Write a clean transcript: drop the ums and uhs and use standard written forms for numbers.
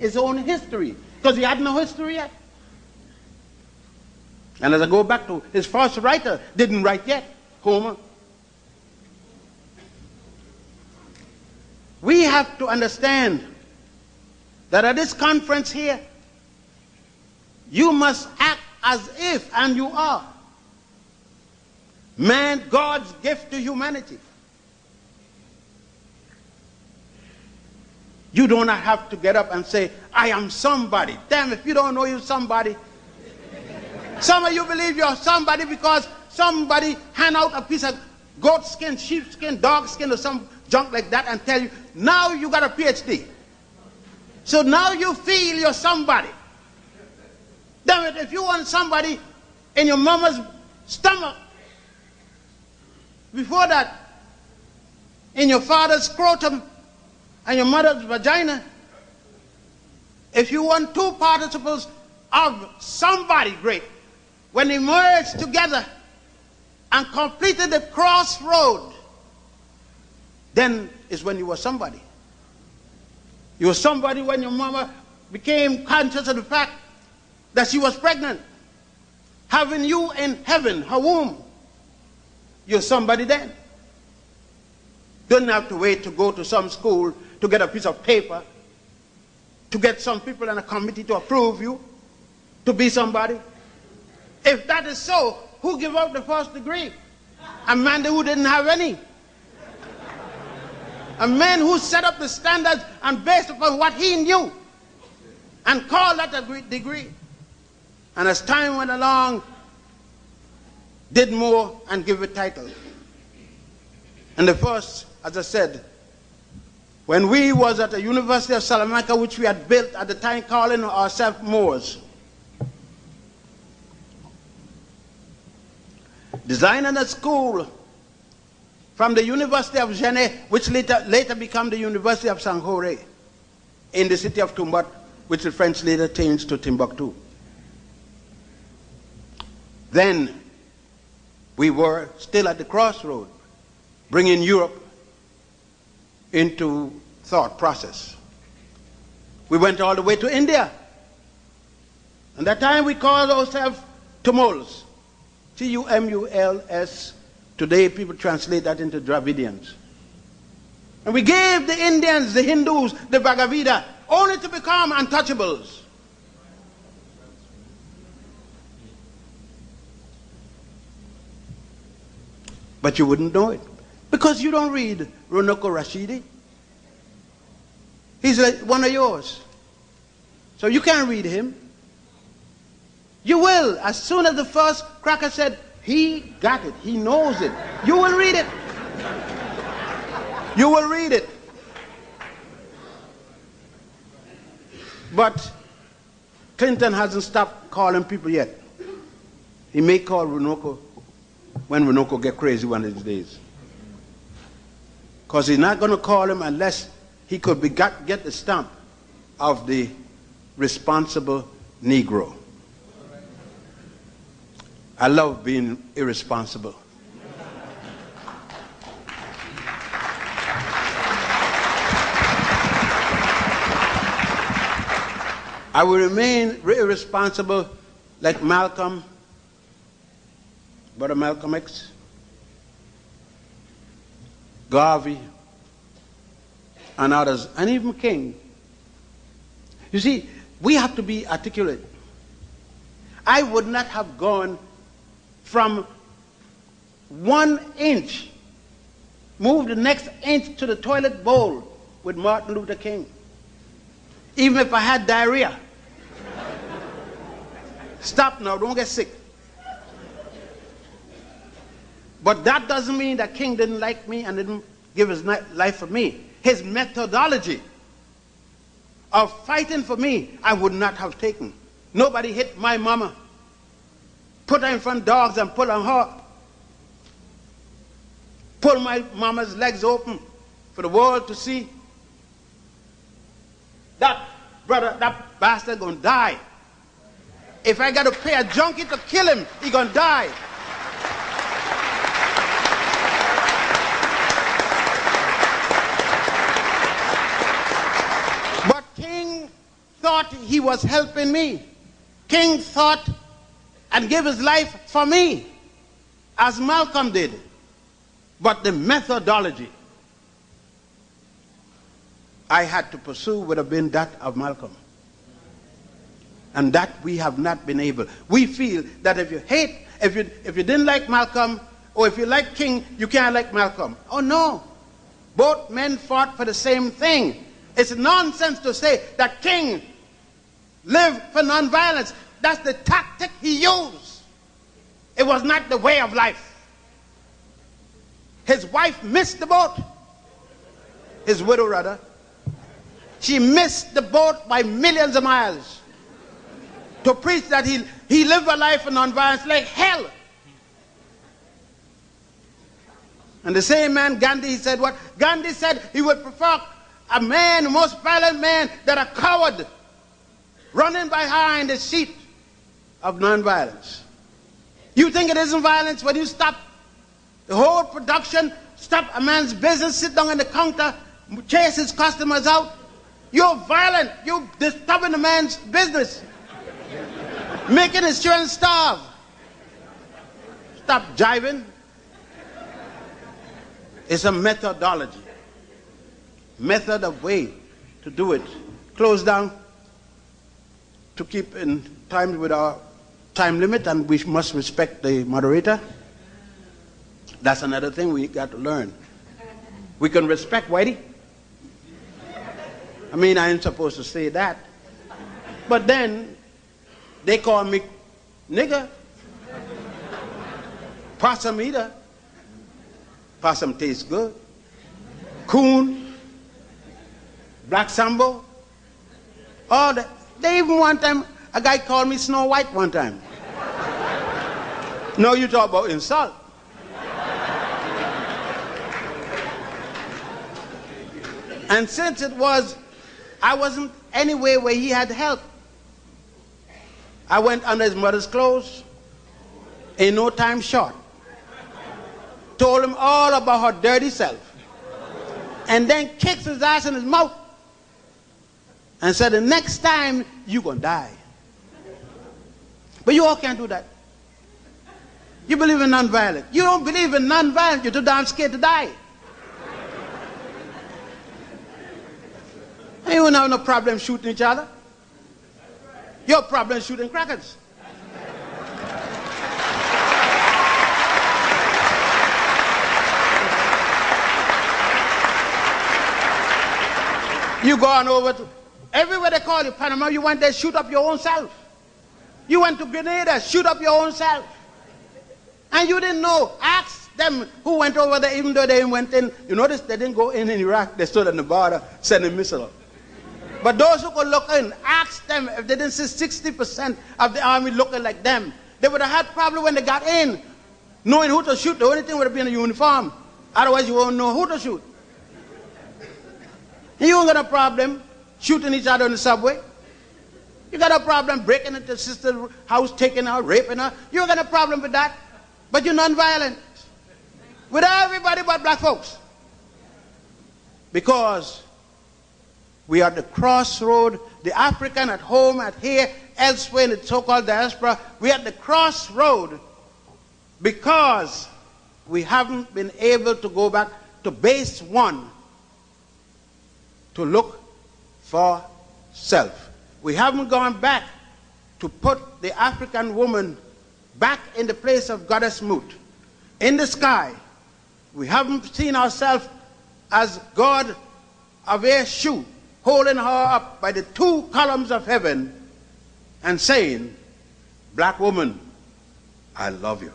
his own history, because he had no history yet. And as I go back to his first writer, didn't write yet, Homer. We have to understand that at this conference here, you must act as if, and you are, man, God's gift to humanity. You do not have to get up and say, I am somebody. Damn, if you don't know you're somebody. Some of you believe you're somebody because somebody hand out a piece of goat skin, sheep skin, dog skin, or some junk like that and tell you, now you got a PhD. So now you feel you're somebody. Damn it, if you want somebody in your mama's stomach, before that, in your father's scrotum and your mother's vagina, if you want two participles of somebody great, when they merged together and completed the crossroad, then is when you were somebody. You were somebody when your mama became conscious of the fact that she was pregnant, having you in heaven, her womb. You're somebody then. Don't have to wait to go to some school to get a piece of paper, to get some people in a committee to approve you, to be somebody. If that is so, who gave up the first degree? A man who didn't have any. A man who set up the standards and based upon what he knew and called that a degree. And as time went along, did more and give it title. And the first, as I said, when we was at the University of Salamanca, which we had built at the time calling ourselves Moors, designing a school from the University of Genève, which later became the University of Sankore, in the city of Tumbat, which the French later changed to Timbuktu. Then we were still at the crossroad, bringing Europe into thought process. We went all the way to India. And that time we called ourselves Tumuls. T-U-M-U-L-S. Today people translate that into Dravidians. And we gave the Indians, the Hindus, the Bhagavad Gita, only to become untouchables. But you wouldn't know it, because you don't read Runoko Rashidi. He's like one of yours. So you can't read him. You will. As soon as the first cracker said, he got it, he knows it, you will read it. You will read it. But Clinton hasn't stopped calling people yet. He may call Runoko when Runoko get crazy one of these days. Because he's not going to call him unless he could get the stamp of the responsible Negro. I love being irresponsible. I will remain irresponsible like Malcolm, Brother Malcolm X, Garvey, and others, and even King. You see, we have to be articulate. I would not have gone from 1 inch, moved the next inch to the toilet bowl with Martin Luther King, even if I had diarrhea. Stop now, don't get sick. But that doesn't mean that King didn't like me and didn't give his life for me. His methodology of fighting for me, I would not have taken. Nobody hit my mama, put her in front of dogs and pull on her, pull my mama's legs open for the world to see. That brother, that bastard gonna die. If I gotta pay a junkie to kill him, he gonna die. But King thought he was helping me. King thought and gave his life for me, as Malcolm did. But the methodology I had to pursue would have been that of Malcolm. And that we have not been able. We feel that if you hate, if you didn't like Malcolm, or if you like King, you can't like Malcolm. Oh no. Both men fought for the same thing. It's nonsense to say that King lived for nonviolence. That's the tactic he used. It was not the way of life. His wife missed the boat. His widow, rather. She missed the boat by millions of miles to preach that he lived a life of nonviolence like hell. And the same man, Gandhi, he said what? Gandhi said he would prefer a man, the most violent man, than a coward running behind the seat of nonviolence. You think it isn't violence when you stop the whole production, stop a man's business, sit down on the counter, chase his customers out? You're violent. You're disturbing the man's business, making his children starve. Stop jiving. It's a methodology, method of way to do it. Close down to keep in time with our time limit, and we must respect the moderator. That's another thing we got to learn. We can respect Whitey. I mean, I ain't supposed to say that. But then they call me nigger, possum eater. Possum tastes good. Coon, black sambo, all that. They even one time, a guy called me Snow White one time. No, you talk about insult. And since it was, I wasn't anywhere where he had help. I went under his mother's clothes in no time short. Told him all about her dirty self. And then kicked his ass in his mouth. And said, the next time, you're going to die. But you all can't do that. You believe in nonviolence. You don't believe in nonviolence. You're too damn scared to die. And you don't have no problem shooting each other. Your problem is shooting crackers. You go on over to, everywhere they call you, Panama, you went there, shoot up your own self. You went to Grenada, shoot up your own self. And you didn't know. Ask them who went over there, even though they went in. You notice they didn't go in Iraq, they stood on the border sending missiles. But those who could look in, ask them if they didn't see 60% of the army looking like them. They would have had problem when they got in, knowing who to shoot. The only thing would have been a uniform. Otherwise you won't know who to shoot. And you ain't got a problem shooting each other in the subway. You got a problem breaking into sister's house, taking her, raping her. You ain't got a problem with that. But you're non-violent with everybody but black folks. Because we are at the crossroad, the African at home, at here, elsewhere in the so-called diaspora, we are at the crossroad because we haven't been able to go back to base one, to look for self. We haven't gone back to put the African woman back in the place of Goddess Mut, in the sky. We haven't seen ourselves as God of a shoe, holding her up by the two columns of heaven and saying, black woman, I love you.